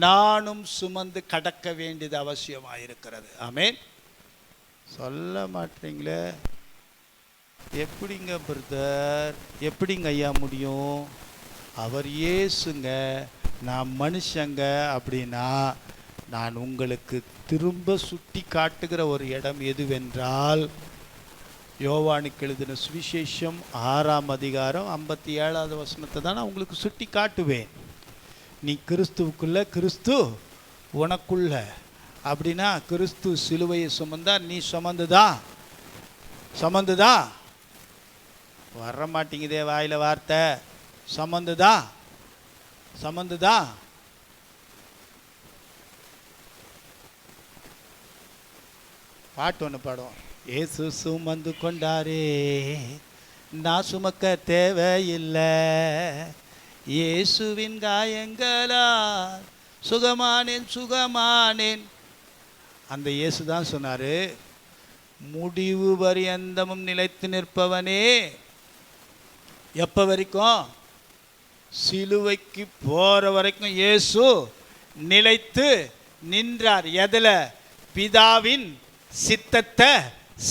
நானும் சுமந்து கடக்க வேண்டியது அவசியமாக இருக்கிறது. ஆமென். சொல்ல மாட்டீங்களே, எப்படிங்க பிரதர், எப்படிங்க ஐயா முடியும்? அவர் இயேசுங்க, நான் மனுஷங்க அப்படின்னா, நான் உங்களுக்கு திரும்ப சுட்டி காட்டுகிற ஒரு இடம் எதுவென்றால், யோவானுக்கு எழுதின சுவிசேஷம் 6ஆம் அதிகாரம் 57வது வசனத்தை தான் நான் உங்களுக்கு சுட்டி காட்டுவேன். நீ கிறிஸ்துவுக்குள்ள, கிறிஸ்து உனக்குள்ள அப்படின்னா, கிறிஸ்து சிலுவையை சுமந்தா நீ சுமந்துதா வர மாட்டேங்குதே வாயில வார்த்தை. சுமந்துதா பாட்டு ஒன்று பாடுவோம். ஏசு சுமந்து கொண்டாரே, நான் சுமக்க தேவையில்லை, இயேசுவின் காயங்களால் சுகமானேன். அந்த இயேசு தான் சொன்னார், முடிவு பரியந்தமும் நிலைத்து நிற்பவனே. எப்போ வரைக்கும்? சிலுவைக்கு போகிற வரைக்கும் இயேசு நிலைத்து நின்றார். எதில்? பிதாவின் சித்தத்தை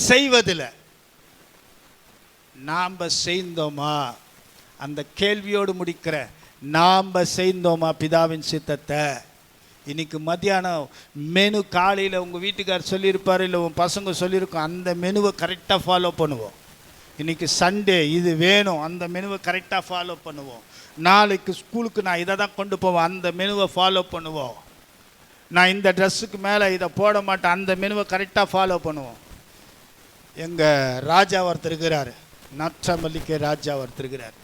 செய்வதில். நாம் செய்தோமா? அந்த கேள்வியோடு முடிக்கிற, நாம் செய்தோமா பிதாவின் சித்தத்தை? இன்னைக்கு மத்தியானம் மெனு காலையில் உங்கள் வீட்டுக்கார் சொல்லியிருப்பார், இல்லை உன் பசங்க சொல்லியிருக்கோம், அந்த மெனுவை கரெக்டாக ஃபாலோ பண்ணுவோம். இன்றைக்கி சண்டே இது வேணும், அந்த மெனுவை கரெக்டாக ஃபாலோ பண்ணுவோம். நாளைக்கு ஸ்கூலுக்கு நான் இதை தான் கொண்டு போவேன், அந்த மெனுவை ஃபாலோ பண்ணுவோம். நான் இந்த ட்ரெஸ்ஸுக்கு மேலே இதை போட மாட்டேன், அந்த மெனுவை கரெக்டாக ஃபாலோ பண்ணுவோம். எங்கள் ராஜா ஒருத்தர் இருக்கிறார், நச்சமல்லிக்கே ராஜா ஒருத்தர் இருக்கிறார்.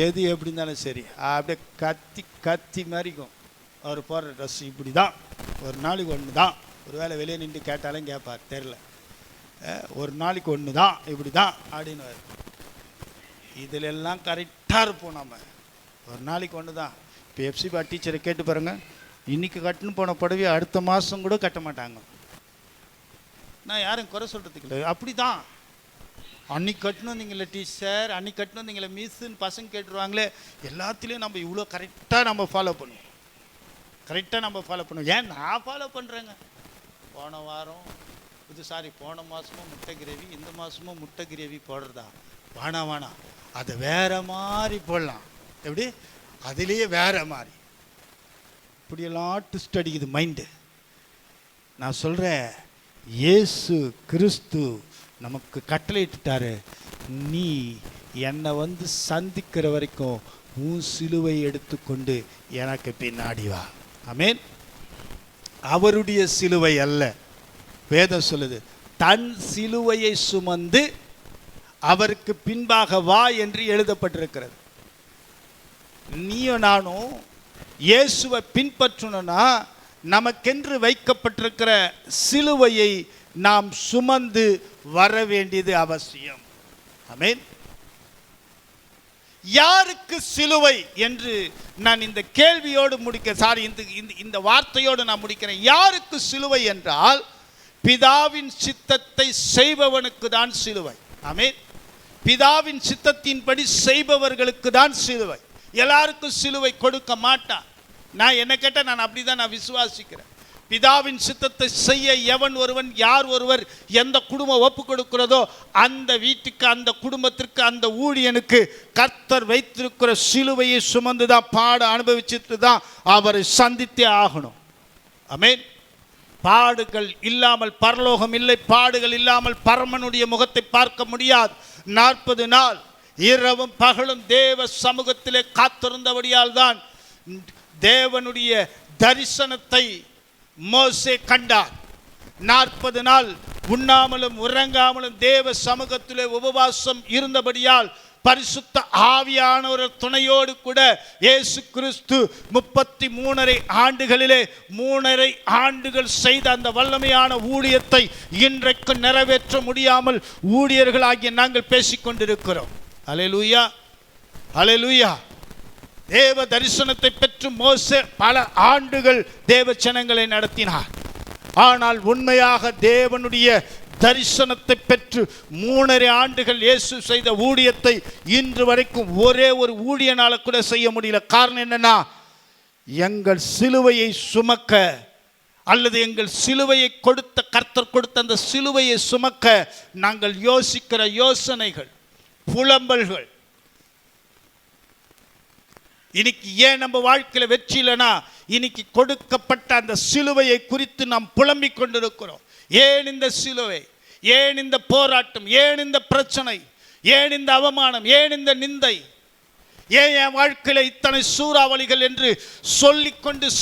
எது எப்படி இருந்தாலும் சரி, அப்படியே கத்தி மாதிரிக்கும். அவர் போடுற ட்ரெஸ் இப்படி தான், ஒரு நாளைக்கு ஒன்று தான். ஒரு வேளை வெளியே நின்று கேட்டாலும் கேட்பார், தெரில, ஒரு நாளைக்கு ஒன்று தான், இப்படி தான் அப்படின்னு. இதில் எல்லாம் கரெக்டாக இருப்போம் நம்ம. ஒரு நாளைக்கு ஒன்று தான். இப்போ எஃப்சிபா டீச்சரை கேட்டு பாருங்கள், இன்றைக்கி கட்டுன்னு போன புடவையை அடுத்த மாதம் கூட கட்ட மாட்டாங்க. நான் யாரும் குறை சொல்கிறதுக்கு இல்லை, அப்படி தான். அன்னைக்கு கட்டணும் வந்தீங்களே டீச்சர், அன்னைக்கு கட்டணும் வந்தீங்களே மிஸ்ஸுன்னு பசங்க கேட்டுருவாங்களே. எல்லாத்துலேயும் நம்ம இவ்வளோ கரெக்டாக நம்ம ஃபாலோ பண்ணுவோம். ஏன் நான் ஃபாலோ பண்ணுறேங்க. போன மாதமும் முட்டை கிரேவி, இந்த மாதமும் முட்டை கிரேவி போடுறதா? வேணாம், அதை வேறு மாதிரி போடலாம். எப்படி? அதுலேயே வேறு மாதிரி இப்படியெல்லாம் ட்விஸ்ட் அடிக்குது மைண்டு. நான் சொல்கிறேன், இயேசு கிறிஸ்து நமக்கு கட்டளையிட்டாரு, நீ என்னை சந்திக்கிற வரைக்கும் உன் சிலுவை எடுத்துக்கொண்டு எனக்கு பின்னாடி வா. ஆமென். அவருடைய சிலுவை அல்ல, வேதம் சொல்லுது, தன் சிலுவையை சுமந்து அவருக்கு பின்பாக வா என்று எழுதப்பட்டிருக்கிறது. நீயும் நானும் இயேசுவை பின்பற்றணும்னா நமக்கென்று வைக்கப்பட்டிருக்கிற சிலுவையை நாம் சுமந்து வர வேண்டியது அவசியம். ஆமென். யாருக்கு சிலுவை என்று நான் இந்த கேள்வியோடு இந்த வார்த்தையோடு நான் முடிக்கிறேன். யாருக்கு சிலுவை என்றால், பிதாவின் சித்தத்தை செய்பவனுக்கு தான் சிலுவை. ஆமென். பிதாவின் சித்தத்தின்படி செய்பவர்களுக்கு தான் சிலுவை. எல்லாருக்கும் சிலுவை கொடுக்க மாட்டான். நான் என்ன கேட்டால் நான் அப்படிதான் நான் விசுவாசிக்கிறேன். பிதாவின் சித்தத்தை செய்ய எவன் ஒருவன் யார் ஒருவர் எந்த குடும்பம் ஒப்பு கொடுக்கிறதோ அந்த வீட்டுக்கு, அந்த குடும்பத்திற்கு, அந்த ஊழியனுக்கு கர்த்தர் வைத்திருக்கிற சிலுவையை சுமந்து தான் பாட அனுபவிச்சுட்டு தான் அவரை சந்தித்தே ஆகணும். ஆமென். பாடுகள் இல்லாமல் பரலோகம் இல்லை, பாடுகள் இல்லாமல் பரமனுடைய முகத்தை பார்க்க முடியாது. 40 நாள் இரவும் பகலும் தேவ சமூகத்திலே காத்திருந்தபடியால் தான் தேவனுடைய தரிசனத்தை மோசே கண்டார். 40 நாள் உண்ணாமலும் உறங்காமலும் தேவ சமூகத்திலே உபவாசம் இருந்தபடியால் பரிசுத்த ஆவியானவர் துணையோடு கூட இயேசு கிறிஸ்து 33.5 ஆண்டுகளிலே 3.5 ஆண்டுகள் செய்த அந்த வல்லமையான ஊழியத்தை இன்றைக்கு நிறைவேற்ற முடியாமல் ஊழியர்களாகிய நாங்கள் பேசிக்கொண்டிருக்கிறோம். அல்லேலூயா, அல்லேலூயா. தேவ தரிசனத்தை பெற்று மோசே பல ஆண்டுகள் தேவ ஜனங்களை நடத்தினார். ஆனால் உண்மையாக தேவனுடைய தரிசனத்தை பெற்று 3.5 ஆண்டுகள் இயேசு செய்த ஊழியத்தை இன்று வரைக்கும் ஒரே ஒரு ஊழியனால கூட செய்ய முடியல. காரணம் என்னன்னா, எங்கள் சிலுவையை சுமக்க அல்லது எங்கள் சிலுவையை கொடுத்த கர்த்தர் கொடுத்த அந்த சிலுவையை சுமக்க நாங்கள் யோசிக்கிற யோசனைகள், புலம்பல்கள். இன்னைக்கு ஏன் நம்ம வாழ்க்கையில் வெற்றி இல்லைனா, இன்னைக்கு கொடுக்கப்பட்ட அந்த சிலுவையை குறித்து நாம் புலம்பிக் கொண்டிருக்கிறோம். ஏன் இந்த சிலுவை, ஏன் இந்த போராட்டம், ஏன் இந்த பிரச்சனை, ஏன் இந்த அவமானம், ஏன் இந்த நிந்தை, ஏன் என் வாழ்க்கையில் இத்தனை சூறாவளிகள் என்று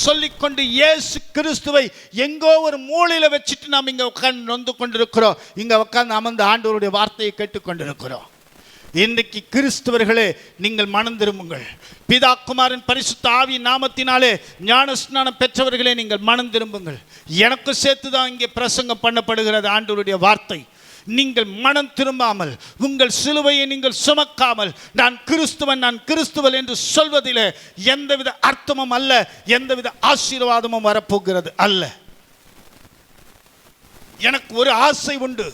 சொல்லிக்கொண்டு இயேசு கிறிஸ்துவை எங்கோ ஒரு மூலையில் வச்சுட்டு நாம் இங்கே உட்கார்ந்து நொந்து கொண்டிருக்கிறோம். இங்கே உட்கார்ந்து அமர்ந்த ஆண்டவருடைய வார்த்தையை கேட்டுக்கொண்டிருக்கிறோம். இன்றைக்கு கிறிஸ்தவர்களே, நீங்கள் மனம் திரும்புங்கள். பிதா குமாரன் பரிசுத்த ஆவி நாமத்தினாலே ஞானஸ்நானம் பெற்றவர்களே, நீங்கள் மனம் திரும்புங்கள். எனக்கு சேர்த்து தான் இங்கே பிரசங்கம் பண்ணப்படுகிறது ஆண்டவருடைய வார்த்தை. நீங்கள் மனம் திரும்பாமல் உங்கள் சிலுவையை நீங்கள் சுமக்காமல் நான் கிறிஸ்துவன் என்று சொல்வதிலே எந்தவித அர்த்தமும் அல்ல, எந்தவித ஆசீர்வாதமும் வரப்போகிறது அல்ல. எனக்கு ஒரு ஆசை உண்டு.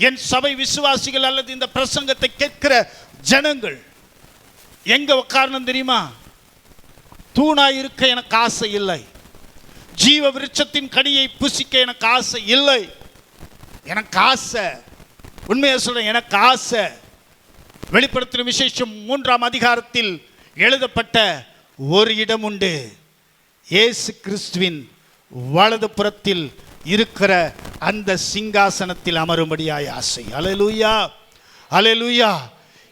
என் சபை விசுவாசிகள் அல்லது இந்த பிரசங்கத்தை கேட்கிற ஜனங்கள் எங்க உட்காரணும் தெரியுமா? தூணாய் இருக்க எனக்கு ஆசை இல்லை. ஜீவ விருட்சத்தின் கனியை புசிக்க எனக்கு ஆசை இல்லை. எனக்கு ஆசை, உண்மையை சொல்றேன், எனக்கு ஆசை. வெளிப்படுத்தின விசேஷம் 3ஆம் அதிகாரத்தில் எழுதப்பட்ட ஒரு இடம் உண்டு. இயேசு கிறிஸ்துவின் வலது புறத்தில் இருக்கிற அந்த சிங்காசனத்தில் அமரும்படியாய் ஆசை. அல்லேலூயா, அல்லேலூயா.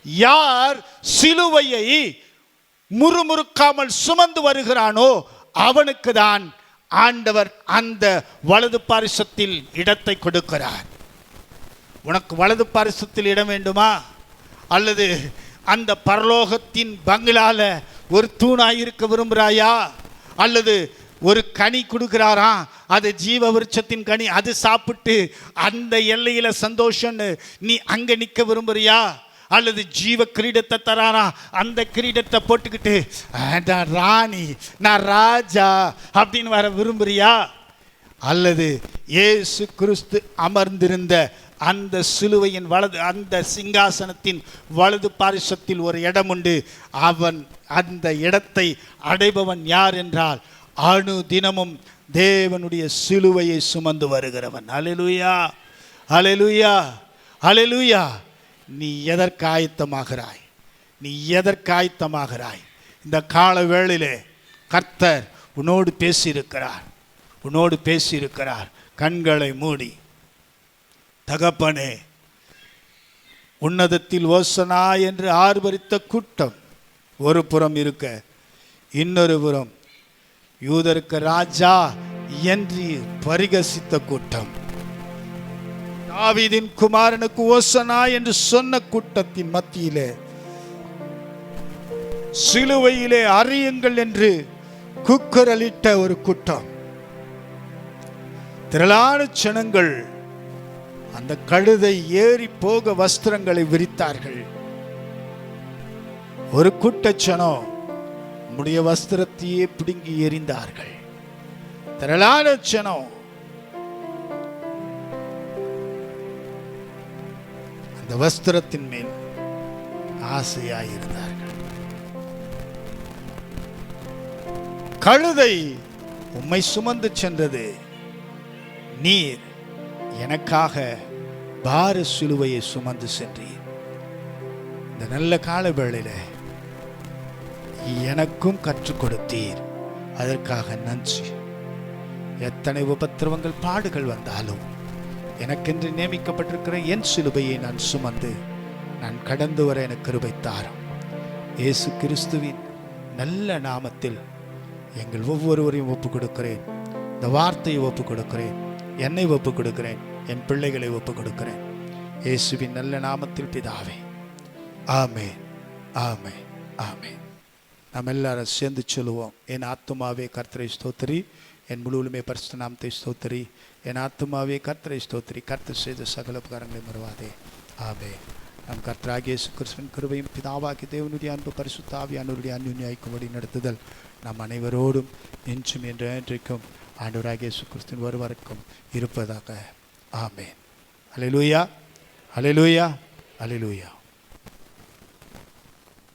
யார் சிலுவையை முறுமுறுக்காமல் சுமந்து வருகிறானோ அவனுக்கு தான் ஆண்டவர் அந்த வலது பாரிசத்தில் இடத்தை கொடுக்கிறார். உனக்கு வலது பாரிசத்தில் இடம் வேண்டுமா? அல்லது அந்த பரலோகத்தின் பங்களால ஒரு தூணாய் இருக்க விரும்புகிறாயா? அல்லது ஒரு கனி கொடுக்கிறாரா, அது ஜீவ விருட்சத்தின் கனி, அது சாப்பிட்டு அந்த எல்லையில சந்தோஷம்னு நீ அங்க நிற்க விரும்புறியா? அல்லது ஜீவ கிரீடத்தை தராரா, அந்த கிரீடத்தை போட்டுக்கிட்டு நான் ராணி, நான் ராஜா அப்படின்னு வர விரும்புறியா? அல்லது இயேசு கிறிஸ்து அமர்ந்திருந்த அந்த சிலுவையின் வலது, அந்த சிங்காசனத்தின் வலது பாரிசத்தில் ஒரு இடம் உண்டு. அவன் அந்த இடத்தை அடைபவன் யார் என்றால் அணு தினமும் தேவனுடைய சிலுவையை சுமந்து வருகிறவன். அல்லேலூயா, அல்லேலூயா, அல்லேலூயா. நீ எதற்கு ஆயத்தமாகிறாய்? நீ எதற்கு ஆயத்தமாகிறாய்? இந்த கால வேளையிலே கர்த்தர் உன்னோடு பேசியிருக்கிறார், உன்னோடு பேசியிருக்கிறார். கண்களை மூடி, தகப்பனே, உன்னதத்தில் ஓசனா என்று ஆர்ப்பரித்த கூட்டம் ஒரு புறம் இருக்க, இன்னொரு புறம் யூதருக்கு ராஜா என்று பரிகசித்த கூட்டம், தாவீதின் குமாரனுக்கு ஓசனா என்று சொன்ன கூட்டத்தின் மத்தியிலே சிலுவையிலே அறியுங்கள் என்று குக்கரலிட்ட ஒரு கூட்டம். திரளான ஜனங்கள் அந்த கழுதை ஏறி போக வஸ்திரங்களை விரித்தார்கள். ஒரு கூட்டச்சனம் நம்முடைய வஸ்திரத்தையே பிடுங்கி எறிந்தார்கள். திரளான ஜனம் அந்த வஸ்திரத்தின் மேல் ஆசையாயிருந்தார்கள். கழுதை உம்மை சுமந்து சென்றது, நீர் எனக்காக பார சிலுவையை சுமந்து சென்றீர். இந்த நல்ல கால வேளையில எனக்கும் கற்றுக் கொடுத்தீர். அதற்காக நன்றி. எத்தனை உபத்திரவங்கள் பாடுகள் வந்தாலும் எனக்கென்று நியமிக்கப்பட்டிருக்கிற என் சிலுவையை நான் சுமந்து நான் கடந்து வர எனக்கு கிருபை தாரும். இயேசு கிறிஸ்துவின் நல்ல நாமத்தில் எங்கள் ஒவ்வொருவரையும் ஒப்புக் கொடுக்கிறேன். இந்த வார்த்தையை ஒப்புக் கொடுக்கிறேன். என்னை ஒப்புக் கொடுக்கிறேன். என் பிள்ளைகளை ஒப்புக் கொடுக்கிறேன். இயேசுவின் நல்ல நாமத்தில் பிதாவே, ஆமென், ஆமென், ஆமென். நாம் எல்லாரும் சேர்ந்து சொல்லுவோம். என் ஆத்துமாவே கர்த்தரை ஸ்தோத்திரி, என் முழுவதுமே பரிசுத்த நாமத்தை ஸ்தோத்திரி. என் ஆத்துமாவே கர்த்தரை ஸ்தோத்திரி, கர்த்தர் செய்த சகல உபகாரங்களை மறவாதே. ஆமென். நம் கர்த்தராகிய இயேசு கிறிஸ்துவின் கிருபையும் பிதாவாகிய தேவனுடைய அன்பு பரிசுத்த ஆவியானவருடைய அன்யோன்யமாய்க்கும்படி நடத்துதல் நம் அனைவரோடும் என்றும் என்றைக்கும் ஆண்டவராகிய இயேசு கிறிஸ்துவின் வருவதற்கும் இருப்பதாக. ஆமென். அல்லேலூயா, அல்லேலூயா, அல்லேலூயா.